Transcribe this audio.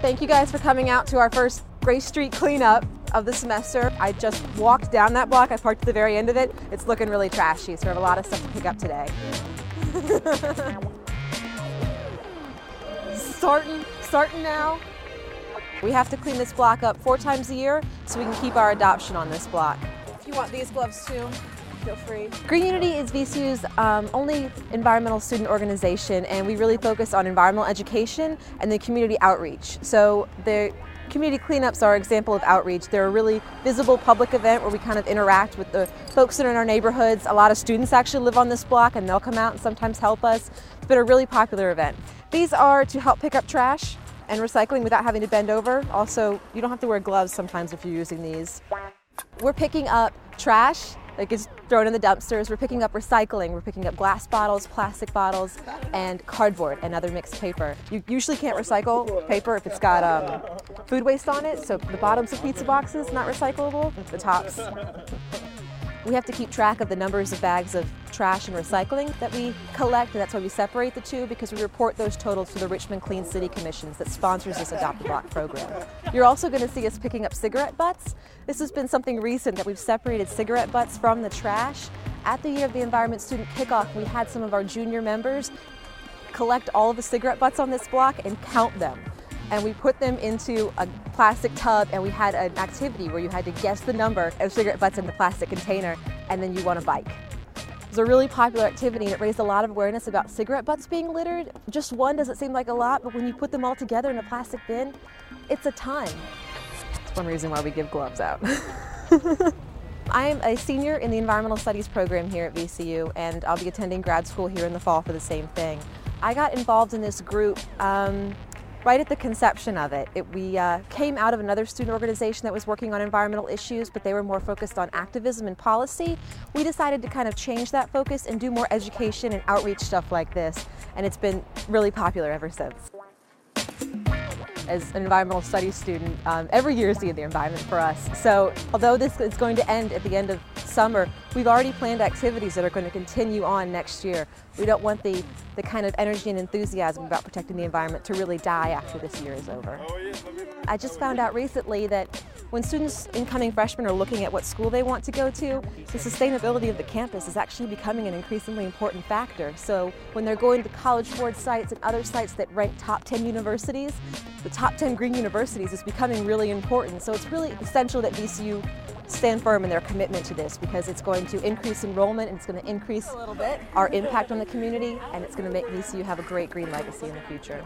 Thank you guys for coming out to our first Grace Street cleanup of the semester. I just walked down that block. I parked at the very end of it. It's looking really trashy, so we have a lot of stuff to pick up today. Starting now. We have to clean this block up 4 times a year so we can keep our adoption on this block. If you want these gloves too, feel free. Green Unity is VCU's only environmental student organization, and we really focus on environmental education and the community outreach. So the community cleanups are an example of outreach. They're a really visible public event where we kind of interact with the folks that are in our neighborhoods. A lot of students actually live on this block and they'll come out and sometimes help us. It's been a really popular event. These are to help pick up trash and recycling without having to bend over. Also, you don't have to wear gloves sometimes if you're using these. We're picking up trash that gets thrown in the dumpsters. We're picking up recycling. We're picking up glass bottles, plastic bottles, and cardboard and other mixed paper. You usually can't recycle paper if it's got food waste on it, so the bottoms of pizza boxes, not recyclable, the tops. We have to keep track of the numbers of bags of trash and recycling that we collect, and that's why we separate the two, because we report those totals to the Richmond Clean City Commissions that sponsors this Adopt a Block program. You're also going to see us picking up cigarette butts. This has been something recent that we've separated cigarette butts from the trash. At the Year of the Environment student kickoff, we had some of our junior members collect all of the cigarette butts on this block and count them. And we put them into a plastic tub, and we had an activity where you had to guess the number of cigarette butts in the plastic container, and then you won a bike. It was a really popular activity, and it raised a lot of awareness about cigarette butts being littered. Just one doesn't seem like a lot, but when you put them all together in a plastic bin, it's a ton. That's one reason why we give gloves out. I am a senior in the Environmental Studies program here at VCU, and I'll be attending grad school here in the fall for the same thing. I got involved in this group right at the conception of it. We came out of another student organization that was working on environmental issues, but they were more focused on activism and policy. We decided to kind of change that focus and do more education and outreach stuff like this, and it's been really popular ever since. As an environmental studies student, every year is the year of the environment for us. So although this is going to end at the end of summer, we've already planned activities that are going to continue on next year. We don't want the kind of energy and enthusiasm about protecting the environment to really die after this year is over. I just found out recently that when students, incoming freshmen, are looking at what school they want to go to, the sustainability of the campus is actually becoming an increasingly important factor. So when they're going to college board sites and other sites that rank top 10 universities, the top 10 green universities is becoming really important. So it's really essential that VCU stand firm in their commitment to this, because it's going to increase enrollment, and it's going to increase a little bit our impact on the community, and it's going to make VCU have a great green legacy in the future.